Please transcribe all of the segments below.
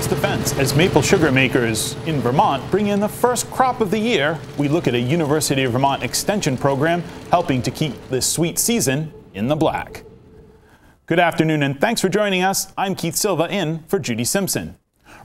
across the fence as maple sugar makers in Vermont bring in the first crop of the year. We look at a University of Vermont extension program helping to keep this sweet season in the black. Good afternoon and thanks for joining us. I'm Keith Silva in for Judy Simpson.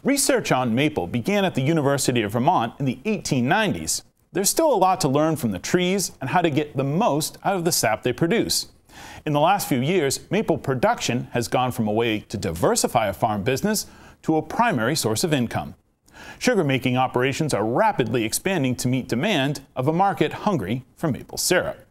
Research on maple began at the University of Vermont in the 1890s. There's still a lot to learn from the trees and how to get the most out of the sap they produce. In the last few years, maple production has gone from a way to diversify a farm business to a primary source of income. Sugar-making operations are rapidly expanding to meet demand of a market hungry for maple syrup.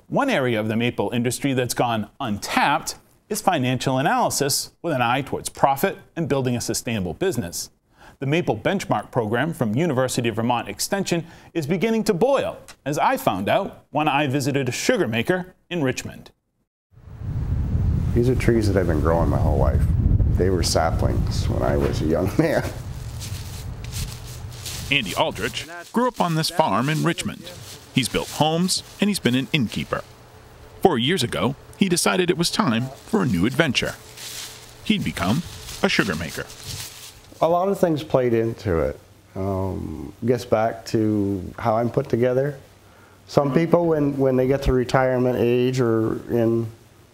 One area of the maple industry that's gone untapped is financial analysis with an eye towards profit and building a sustainable business. The Maple Benchmark program from University of Vermont Extension is beginning to boil, as I found out when I visited a sugar maker in Richmond. These are trees that I've been growing my whole life. They were saplings when I was a young man. Andy Aldrich grew up on this farm in Richmond. He's built homes and he's been an innkeeper. 4 years ago, he decided it was time for a new adventure. He'd become a sugar maker. A lot of things played into it. Gets back to how I'm put together. Some people, when they get to retirement age or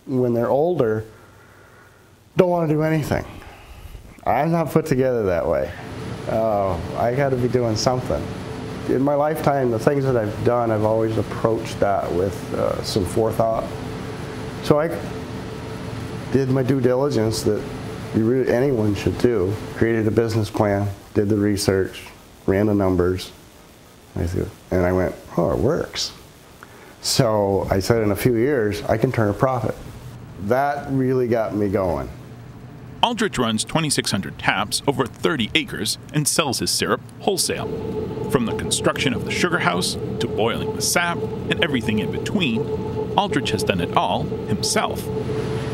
when they're older, don't want to do anything. I'm not put together that way. I got to be doing something. In my lifetime, the things that I've done, I've always approached that with some forethought. So I did my due diligence that anyone should do. Created a business plan, did the research, ran the numbers, and I went, oh, it works. So I said in a few years, I can turn a profit. That really got me going. Aldrich runs 2,600 taps over 30 acres and sells his syrup wholesale. From the construction of the sugar house to boiling the sap and everything in between, Aldrich has done it all himself.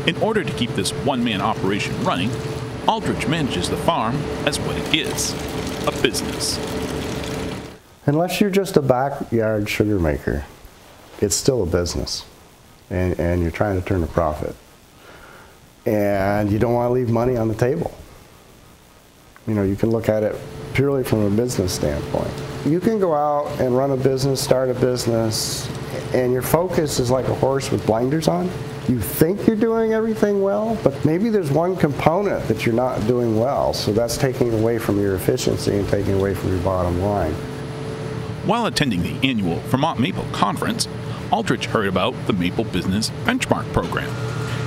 In order to keep this one-man operation running, Aldrich manages the farm as what it is, a business. Unless you're just a backyard sugar maker, it's still a business, and you're trying to turn a profit. And you don't want to leave money on the table. You know, you can look at it purely from a business standpoint. You can go out and run a business, start a business, and your focus is like a horse with blinders on. You think you're doing everything well, but maybe there's one component that you're not doing well, so that's taking away from your efficiency and taking away from your bottom line. While attending the annual Vermont Maple Conference, Aldrich heard about the Maple Business Benchmark program.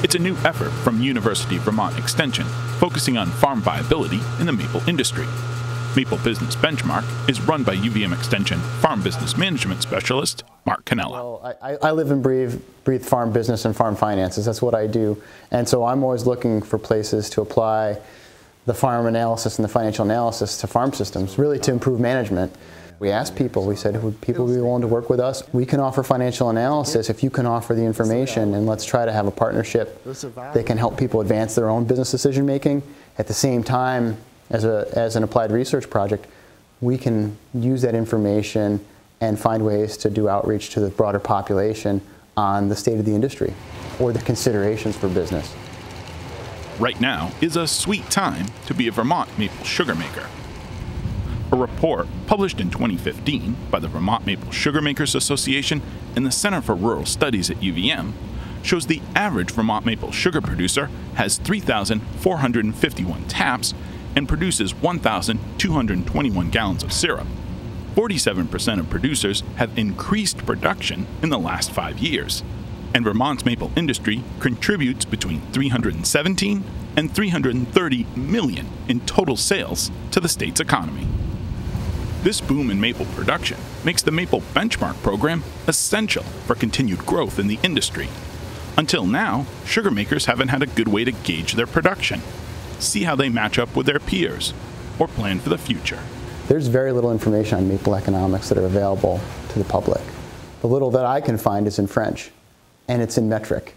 It's a new effort from University of Vermont Extension, focusing on farm viability in the maple industry. Maple Business Benchmark is run by UVM Extension Farm Business Management Specialist Mark Cannella. Well, I live and breathe farm business and farm finances. That's what I do. And so I'm always looking for places to apply the farm analysis and the financial analysis to farm systems, really to improve management. We asked people, we said, would people be willing to work with us? We can offer financial analysis if you can offer the information, and let's try to have a partnership that can help people advance their own business decision making. At the same time, as an applied research project, we can use that information and find ways to do outreach to the broader population on the state of the industry or the considerations for business. Right now is a sweet time to be a Vermont maple sugar maker. A report published in 2015 by the Vermont Maple Sugar Makers Association and the Center for Rural Studies at UVM shows the average Vermont maple sugar producer has 3,451 taps and produces 1,221 gallons of syrup. 47% of producers have increased production in the last 5 years, and Vermont's maple industry contributes between $317 and $330 million in total sales to the state's economy. This boom in maple production makes the Maple Benchmark program essential for continued growth in the industry. Until now, sugar makers haven't had a good way to gauge their production, see how they match up with their peers, or plan for the future. There's very little information on maple economics that are available to the public. The little that I can find is in French, and it's in metric.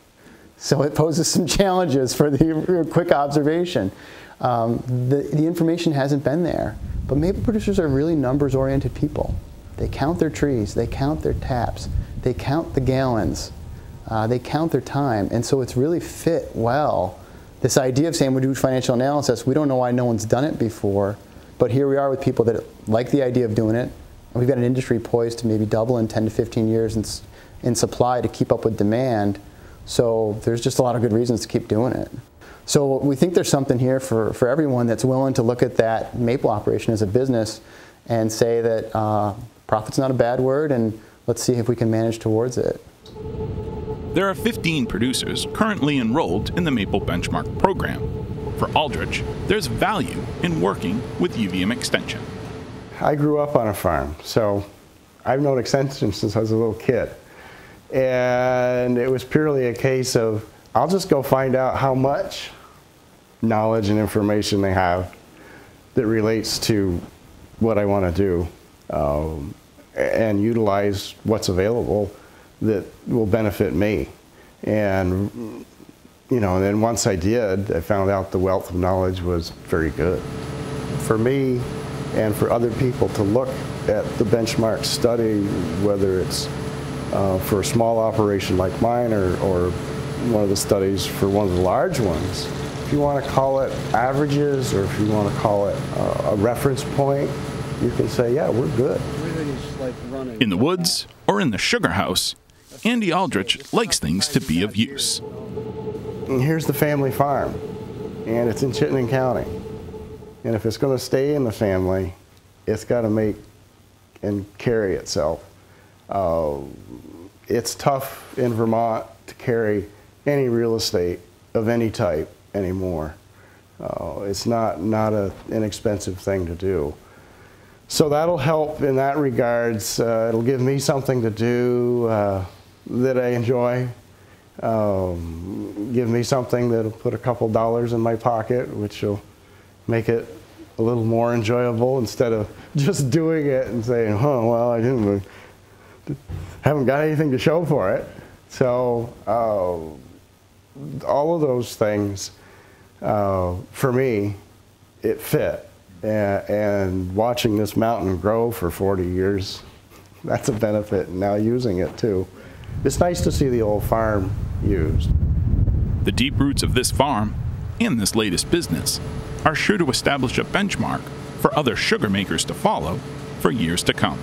So it poses some challenges for the quick observation. The information hasn't been there, but maple producers are really numbers-oriented people. They count their trees, they count their taps, they count the gallons, they count their time, and so it's really fit well this idea of saying we do financial analysis, we don't know why no one's done it before, but here we are with people that like the idea of doing it. And we've got an industry poised to maybe double in 10 to 15 years in supply to keep up with demand. So there's just a lot of good reasons to keep doing it. So we think there's something here for everyone that's willing to look at that maple operation as a business and say that profit's not a bad word, and let's see if we can manage towards it. There are 15 producers currently enrolled in the Maple Benchmark program. For Aldrich, there's value in working with UVM Extension. I grew up on a farm, so I've known Extension since I was a little kid. And it was purely a case of, I'll just go find out how much knowledge and information they have that relates to what I want to do, and utilize what's available that will benefit me. And you know, and then once I did, I found out the wealth of knowledge was very good. For me and for other people to look at the benchmark study, whether it's for a small operation like mine or one of the studies for one of the large ones, if you want to call it averages or if you want to call it a reference point, you can say, yeah, we're good. In the woods or in the sugar house, Andy Aldrich likes things to be of use. And here's the family farm, and it's in Chittenden County. And if it's going to stay in the family, it's got to make and carry itself. It's tough in Vermont to carry any real estate of any type anymore. It's not an inexpensive thing to do. So that'll help in that regards. It'll give me something to do that I enjoy. Give me something that'll put a couple dollars in my pocket, which will make it a little more enjoyable instead of just doing it and saying, oh, well, I haven't got anything to show for it. So all of those things, for me, it fit. And watching this mountain grow for 40 years, that's a benefit, and now using it too. It's nice to see the old farm used. The deep roots of this farm and this latest business are sure to establish a benchmark for other sugar makers to follow for years to come.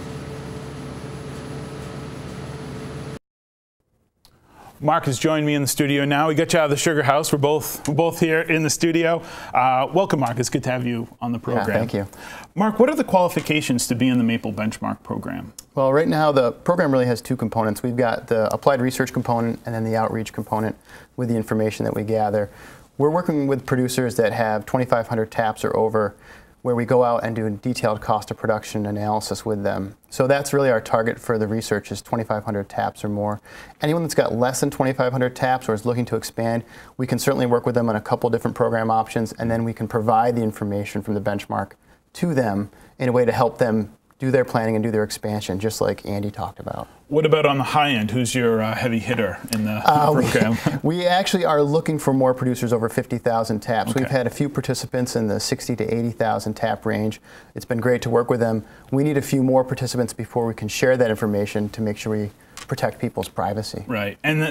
Mark has joined me in the studio now. We got you out of the sugar house. We're both here in the studio. Welcome, Mark. It's good to have you on the program. Yeah, thank you. Mark, what are the qualifications to be in the Maple Benchmark program? Well, right now the program really has two components. We've got the applied research component and then the outreach component with the information that we gather. We're working with producers that have 2,500 taps or over, where we go out and do a detailed cost of production analysis with them. So that's really our target for the research, is 2,500 taps or more. Anyone that's got less than 2,500 taps or is looking to expand, we can certainly work with them on a couple different program options, and then we can provide the information from the benchmark to them in a way to help them do their planning and do their expansion, just like Andy talked about. What about on the high end? Who's your heavy hitter in the program? We actually are looking for more producers over 50,000 taps. Okay. We've had a few participants in the 60 to 80,000 tap range. It's been great to work with them. We need a few more participants before we can share that information to make sure we protect people's privacy. Right, and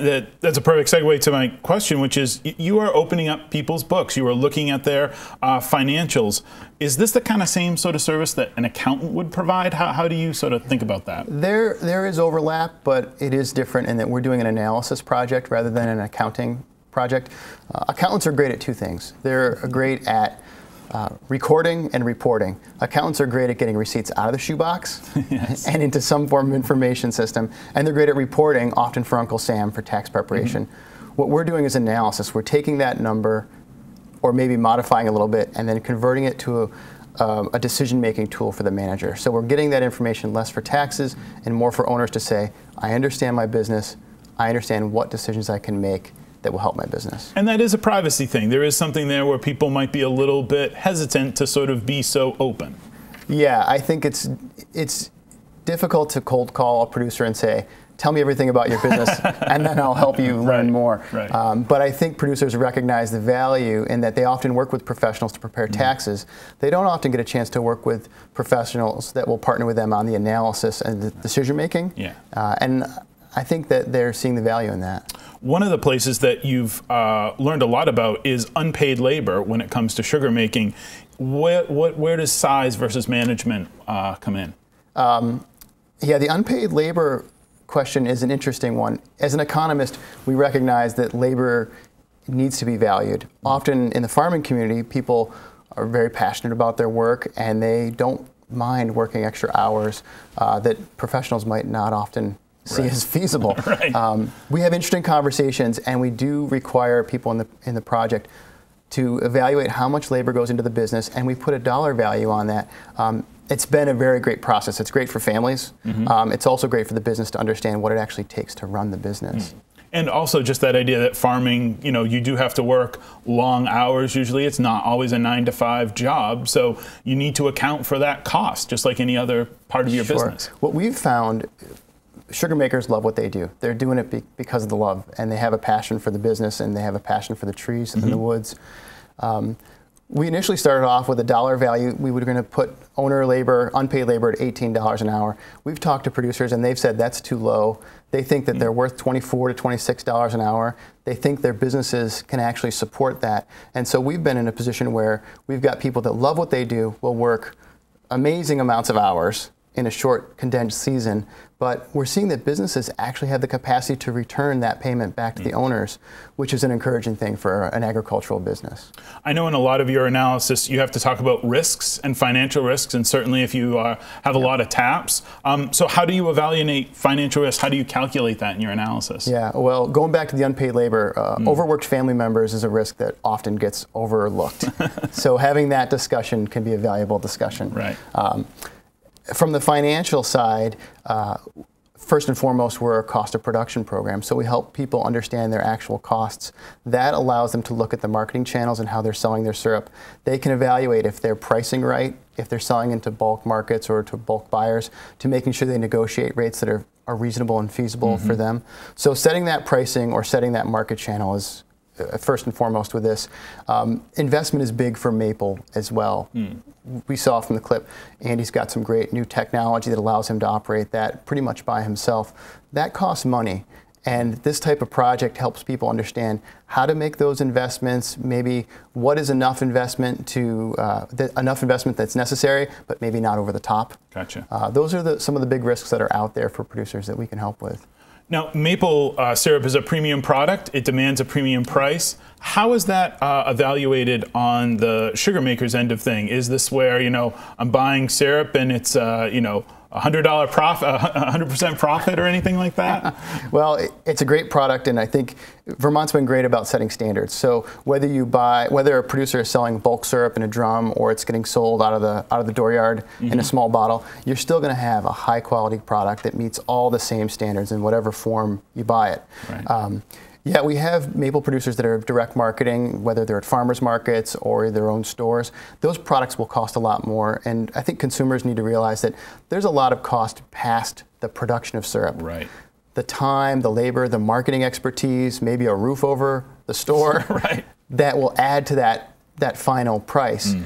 that's a perfect segue to my question, which is you are opening up people's books. You are looking at their financials. Is this the kind of same sort of service that an accountant would provide? How do you sort of think about that? There is overlap, but it is different in that we're doing an analysis project rather than an accounting project. Accountants are great at two things. They're great at recording and reporting. Accountants are great at getting receipts out of the shoebox yes. and into some form of information system, and they're great at reporting, often for Uncle Sam for tax preparation. Mm-hmm. What we're doing is analysis. We're taking that number, or maybe modifying a little bit, and then converting it to a decision-making tool for the manager. So we're getting that information less for taxes and more for owners to say, I understand my business, I understand what decisions I can make that will help my business. And that is a privacy thing. There is something there where people might be a little bit hesitant to sort of be so open. Yeah, I think it's difficult to cold call a producer and say, tell me everything about your business and then I'll help you learn more. Right. But I think producers recognize the value in that they often work with professionals to prepare taxes. They don't often get a chance to work with professionals that will partner with them on the analysis and the decision making. Yeah. And I think that they're seeing the value in that. One of the places that you've learned a lot about is unpaid labor when it comes to sugar making. Where does size versus management come in? Yeah, the unpaid labor question is an interesting one. As an economist, we recognize that labor needs to be valued. Often in the farming community, people are very passionate about their work and they don't mind working extra hours that professionals might not often see as feasible. Right. We have interesting conversations, and we do require people in the project to evaluate how much labor goes into the business, and we put a dollar value on that. It's been a very great process. It's great for families. It's also great for the business to understand what it actually takes to run the business. And also just that idea that farming, you do have to work long hours usually. It's not always a 9-to-5 job. So you need to account for that cost, just like any other part of your business. What we've found, sugar makers love what they do. They're doing it because of the love, and they have a passion for the business, and they have a passion for the trees and the woods. We initially started off with a dollar value. We were going to put owner labor, unpaid labor at $18 an hour. We've talked to producers and they've said that's too low. They think that they're worth $24 to $26 an hour. They think their businesses can actually support that. And so we've been in a position where we've got people that love what they do, will work amazing amounts of hours in a short, condensed season, but we're seeing that businesses actually have the capacity to return that payment back to the owners, which is an encouraging thing for an agricultural business. I know in a lot of your analysis you have to talk about risks and financial risks, and certainly if you have a lot of taps. So how do you evaluate financial risk? How do you calculate that in your analysis? Yeah, well, going back to the unpaid labor, overworked family members is a risk that often gets overlooked. So having that discussion can be a valuable discussion. Right. From the financial side, first and foremost, we're a cost of production program, so we help people understand their actual costs. That allows them to look at the marketing channels and how they're selling their syrup. They can evaluate if they're pricing right, if they're selling into bulk markets or to bulk buyers, to making sure they negotiate rates that are reasonable and feasible for them. So setting that pricing or setting that market channel is first and foremost with this. Investment is big for maple as well. We saw from the clip, Andy's got some great new technology that allows him to operate that pretty much by himself. That costs money, and this type of project helps people understand how to make those investments, maybe what is enough investment to enough investment that's necessary, but maybe not over the top. Gotcha. Those are some of the big risks that are out there for producers that we can help with. Now, maple syrup is a premium product. It demands a premium price. How is that evaluated on the sugar maker's end of thing? Is this where, I'm buying syrup and it's, $100 profit, 100% profit or anything like that? Well, it's a great product, and I think Vermont's been great about setting standards. So whether a producer is selling bulk syrup in a drum or it's getting sold out of the dooryard in a small bottle, you're still going to have a high quality product that meets all the same standards in whatever form you buy it. Right. Yeah, we have maple producers that are direct marketing, whether they're at farmers markets or their own stores. Those products will cost a lot more, and I think consumers need to realize that there's a lot of cost past the production of syrup. Right. The time, the labor, the marketing expertise, maybe a roof over the store, right, that will add to that final price.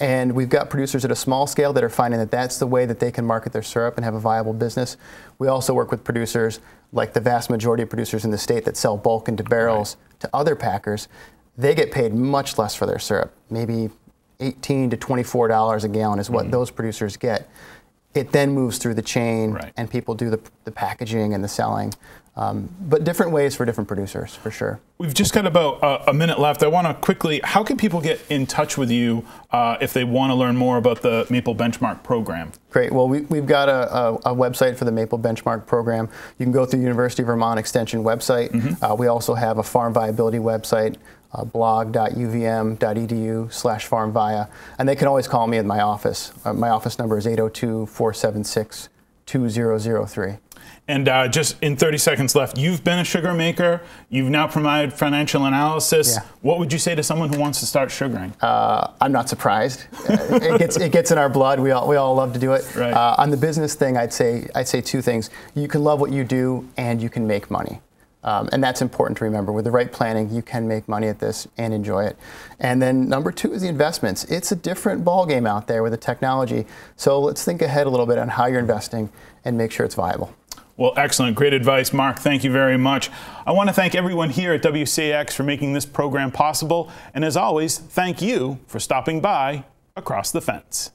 And we've got producers at a small scale that are finding that that's the way that they can market their syrup and have a viable business. We also work with producers, like the vast majority of producers in the state that sell bulk into barrels to other packers. They get paid much less for their syrup. Maybe $18 to $24 a gallon is what those producers get. It then moves through the chain, and people do the packaging and the selling. But different ways for different producers, for sure. We've just got about a minute left. I want to quickly, how can people get in touch with you if they want to learn more about the Maple Benchmark program? Great. Well, we've got a website for the Maple Benchmark program. You can go through University of Vermont Extension website. We also have a farm viability website, blog.uvm.edu/farmvia. And they can always call me at my office. My office number is 802-476-2003. And just in 30 seconds left, you've been a sugar maker. You've now provided financial analysis. What would you say to someone who wants to start sugaring? I'm not surprised. It gets in our blood. We all love to do it. Right. On the business thing, I'd say two things. You can love what you do, and you can make money. And that's important to remember. With the right planning, you can make money at this and enjoy it. And then number two is the investments. It's a different ballgame out there with the technology. So let's think ahead a little bit on how you're investing and make sure it's viable. Well, excellent. Great advice, Mark. Thank you very much. I want to thank everyone here at WCAX for making this program possible. And as always, thank you for stopping by Across the Fence.